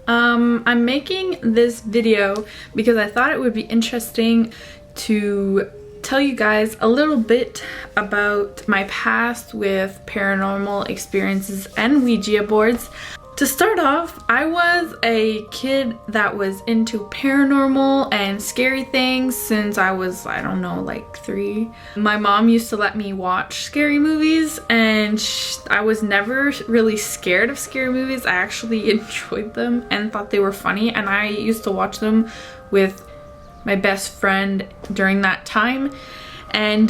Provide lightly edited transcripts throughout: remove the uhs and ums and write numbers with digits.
I'm making this video because I thought it would be interesting to tell you guys a little bit about my past with paranormal experiences and Ouija boards. To start off, I was a kid that was into paranormal and scary things since I was, I don't know, like 3. My mom used to let me watch scary movies, and I was never really scared of scary movies. I actually enjoyed them and thought they were funny, and I used to watch them with my best friend during that time. And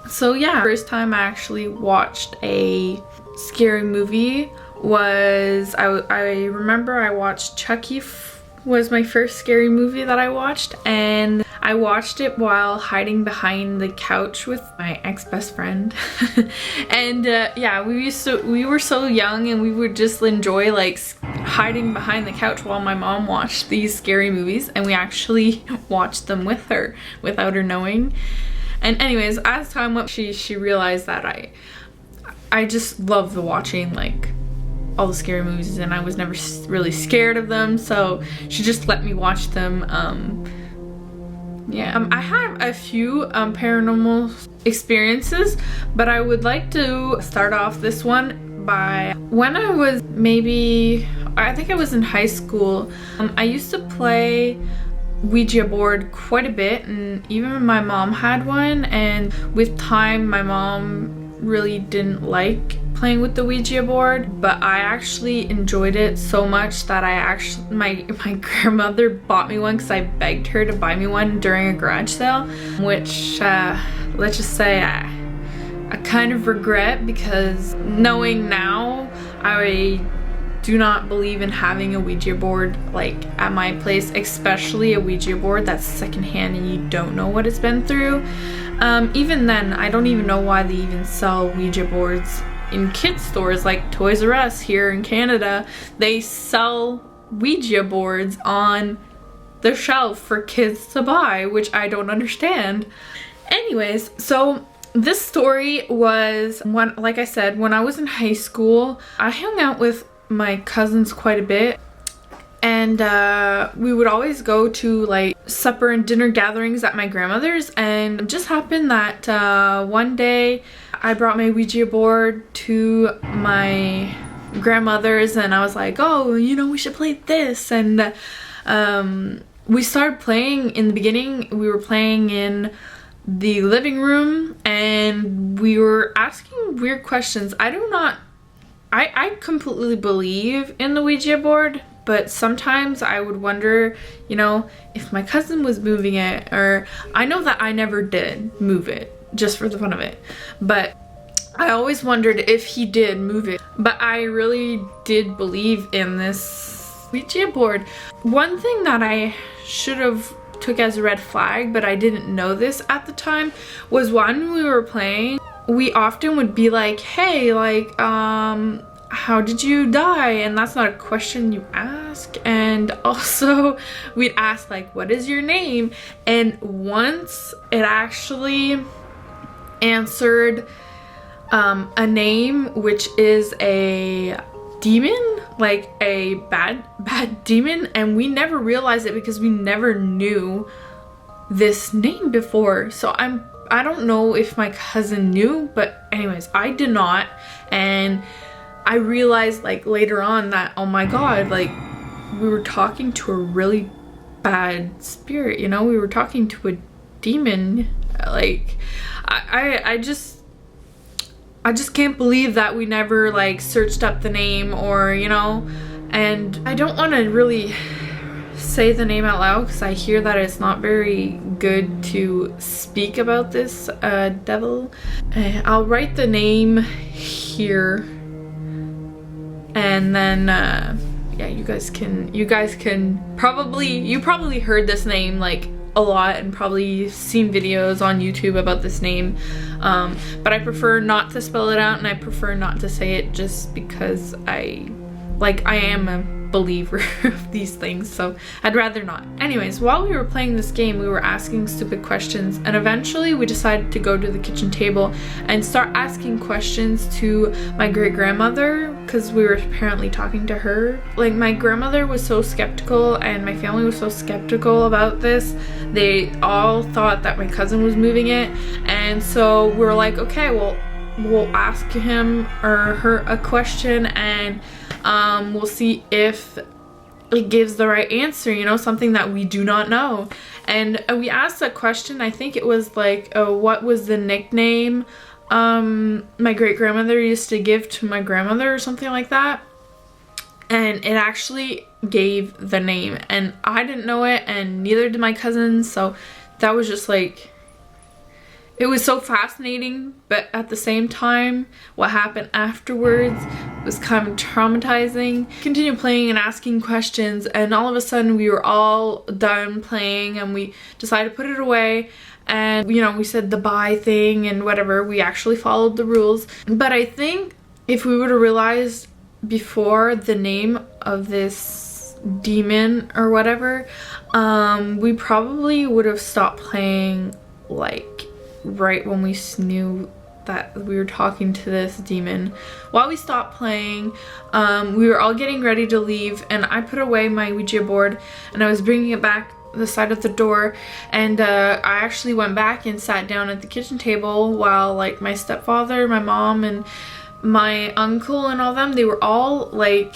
so yeah, first time I actually watched a scary movie was I remember I watched Chucky was my first scary movie that I watched, and I watched it while hiding behind the couch with my ex-best friend. And yeah, we were so young, and we would just enjoy like hiding behind the couch while my mom watched these scary movies, and we actually watched them with her without her knowing. And anyways, as time went, she realized that I just loved watching like all the scary movies, and I was never really scared of them, so she just let me watch them. Yeah, I have a few paranormal experiences, but I would like to start off this one by when I was I think I was in high school. I used to play Ouija board quite a bit, and even my mom had one, and with time my mom really didn't like playing with the Ouija board, but I actually enjoyed it so much that my grandmother bought me one because I begged her to buy me one during a garage sale, which let's just say I kind of regret, because knowing now, I do not believe in having a Ouija board like at my place, especially a Ouija board that's secondhand and you don't know what it's been through. Even then, I don't even know why they even sell Ouija boards in kids stores like Toys R Us here in Canada. They sell Ouija boards on the shelf for kids to buy, which I don't understand. Anyways, so this story was like I said, when I was in high school, I hung out with my cousins quite a bit, and we would always go to like supper and dinner gatherings at my grandmother's, and it just happened that one day I brought my Ouija board to my grandmother's, and I was like, oh, you know, we should play this. And we started playing. In the beginning, we were playing in the living room, and we were asking weird questions. I completely believe in the Ouija board, but sometimes I would wonder, you know, if my cousin was moving it, or I know that I never did move it, just for the fun of it, but I always wondered if he did move it. But I really did believe in this Ouija board. One thing that I should have took as a red flag, but I didn't know this at the time, was when we were playing, we often would be like, hey, like, how did you die? And that's not a question you ask. And also we'd ask like, what is your name? And once it actually answered a name, which is a demon, like a bad demon, and we never realized it because we never knew this name before. So I don't know if my cousin knew, but anyways, I did not. And I realized like later on that, oh my god, like we were talking to a really bad spirit, you know, we were talking to a demon. Like I just can't believe that we never like searched up the name, or you know. And I don't want to really say the name out loud because I hear that it's not very good to speak about this devil. I'll write the name here, and then yeah, you probably heard this name like a lot and probably seen videos on YouTube about this name, but I prefer not to spell it out, and I prefer not to say it just because I am a believer of these things, so I'd rather not. Anyways, while we were playing this game, we were asking stupid questions, and eventually we decided to go to the kitchen table and start asking questions to my great-grandmother, because we were apparently talking to her. Like, my grandmother was so skeptical and my family was so skeptical about this. They all thought that my cousin was moving it, and so we were like, okay, well, we'll ask him or her a question, and we'll see if it gives the right answer, you know, something that we do not know. And we asked a question, I think it was like, what was the nickname my great-grandmother used to give to my grandmother or something like that. And it actually gave the name, and I didn't know it, and neither did my cousins, so that was just like, it was so fascinating, but at the same time, what happened afterwards was kind of traumatizing. Continued playing and asking questions, and all of a sudden we were all done playing and we decided to put it away. And, you know, we said the bye thing and whatever. We actually followed the rules. But I think if we would have realized before the name of this demon or whatever, we probably would have stopped playing, like, right when we knew that we were talking to this demon. While we stopped playing, we were all getting ready to leave, and I put away my Ouija board and I was bringing it back the side of the door, and I actually went back and sat down at the kitchen table while, like, my stepfather, my mom, and my uncle and all them, they were all like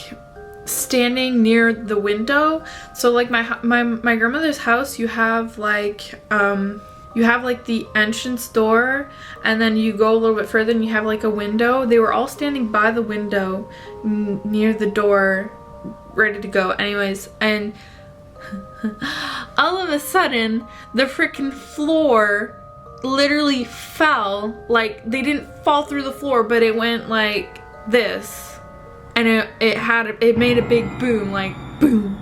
standing near the window. So like my grandmother's house, you have like the entrance door, and then you go a little bit further and you have like a window. They were all standing by the window near the door, ready to go. Anyways, and all of a sudden the freaking floor literally fell. Like, they didn't fall through the floor, but it went like this, and it made a big boom, like boom,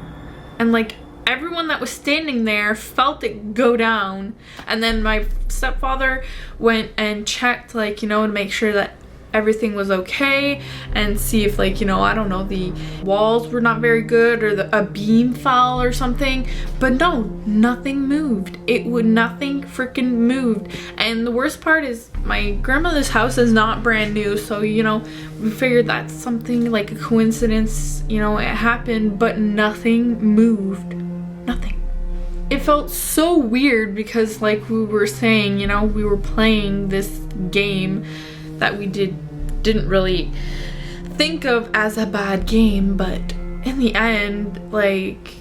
and like everyone that was standing there felt it go down. And then my stepfather went and checked, like, you know, to make sure that everything was okay, and see if, like, you know, I don't know, the walls were not very good, or a beam fell or something. But no, nothing moved. Nothing freaking moved. And the worst part is my grandmother's house is not brand new, so, you know, we figured that's something like a coincidence, you know, it happened, but nothing moved. Nothing. It felt so weird because, like we were saying, you know, we were playing this game that we didn't really think of as a bad game, but in the end, like,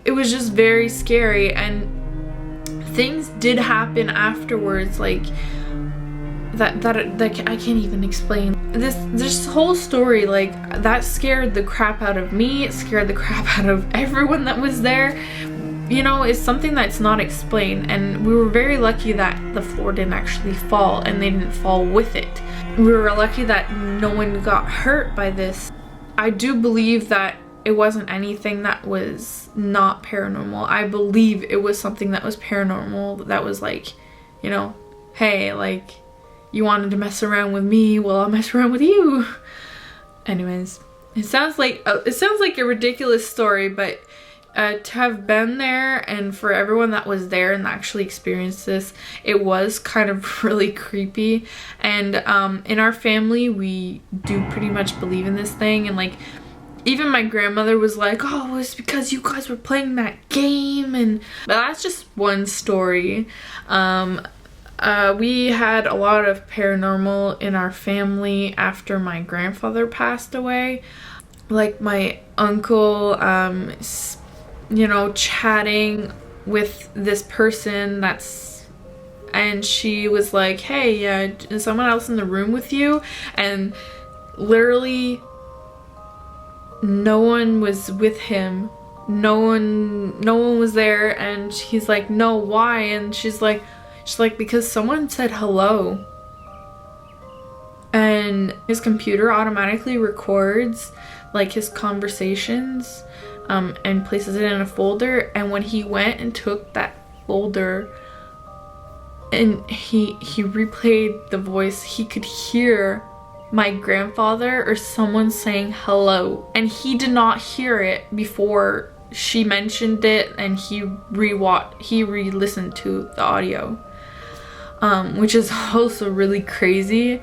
it was just very scary, and things did happen afterwards, like that I can't even explain. This whole story, like, that scared the crap out of me. It scared the crap out of everyone that was there. You know, it's something that's not explained, and we were very lucky that the floor didn't actually fall, and they didn't fall with it. We were lucky that no one got hurt by this. I do believe that it wasn't anything that was not paranormal. I believe it was something that was paranormal, that was like, you know, hey, like, you wanted to mess around with me, well, I'll mess around with you. Anyways, it sounds like a ridiculous story, but to have been there, and for everyone that was there and actually experienced this, it was kind of really creepy. And in our family, we do pretty much believe in this thing, and like, even my grandmother was like, oh, it's because you guys were playing that game. But that's just one story. We had a lot of paranormal in our family after my grandfather passed away. Like, my uncle, you know, chatting with this person and she was like, hey, is someone else in the room with you? And literally no one was with him. No one was there. And he's like, no, why? And she's like, because someone said hello. And his computer automatically records, like, his conversations, and places it in a folder. And when he went and took that folder and he replayed the voice, he could hear my grandfather or someone saying hello, and he did not hear it before she mentioned it, and he re-listened to the audio, which is also really crazy.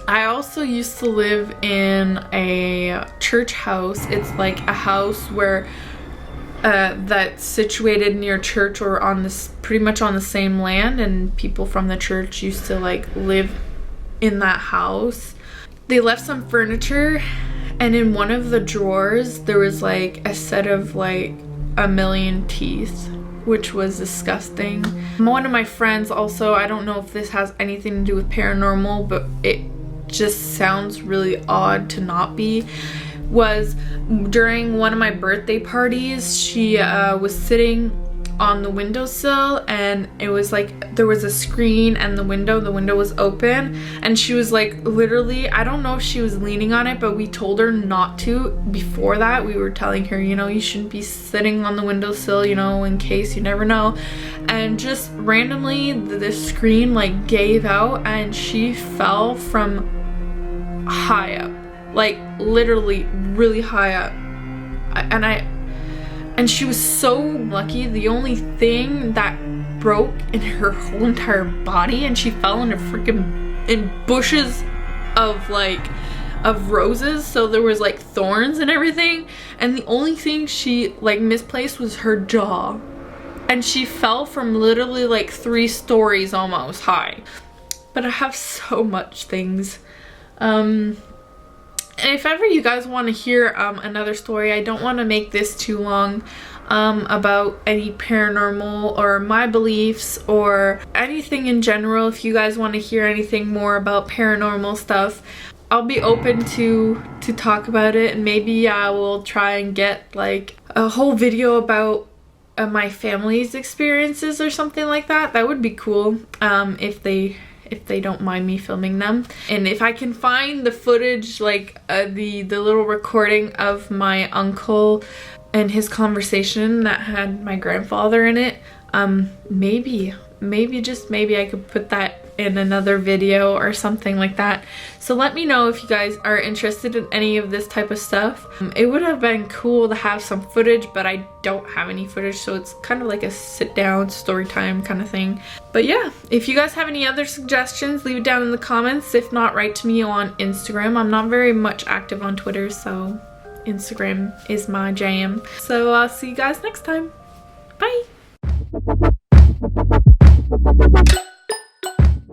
I also used to live in a church house. It's like a house where that's situated near church or on this pretty much on the same land, and people from the church used to like live in that house. They left some furniture, and in one of the drawers there was like a set of like 1,000,000 teeth, which was disgusting. One of my friends also, I don't know if this has anything to do with paranormal, but it just sounds really odd to not be, was during one of my birthday parties, she was sitting on the windowsill, and it was like there was a screen and the window was open, and she was like literally, I don't know if she was leaning on it, but we told her not to. Before that, we were telling her, you know, you shouldn't be sitting on the windowsill, you know, in case, you never know. And just randomly the screen like gave out, and she fell from high up, like literally really high up. And she was so lucky. The only thing that broke in her whole entire body, and she fell into freaking bushes of roses, so there was like thorns and everything, and the only thing she like misplaced was her jaw, and she fell from literally like 3 stories almost high. But I have so much things. And if ever you guys want to hear another story, I don't want to make this too long, about any paranormal or my beliefs or anything in general. If you guys want to hear anything more about paranormal stuff, I'll be open to talk about it, and maybe I will try and get like a whole video about my family's experiences or something like that. That would be cool, if they don't mind me filming them. And if I can find the footage, like the little recording of my uncle and his conversation that had my grandfather in it, maybe just maybe I could put that in another video or something like that. So let me know if you guys are interested in any of this type of stuff. It would have been cool to have some footage, but I don't have any footage, so it's kind of like a sit down story time kind of thing. But yeah, if you guys have any other suggestions, leave it down in the comments. If not, write to me on Instagram. I'm not very much active on Twitter, so Instagram is my jam. So I'll see you guys next time. Bye.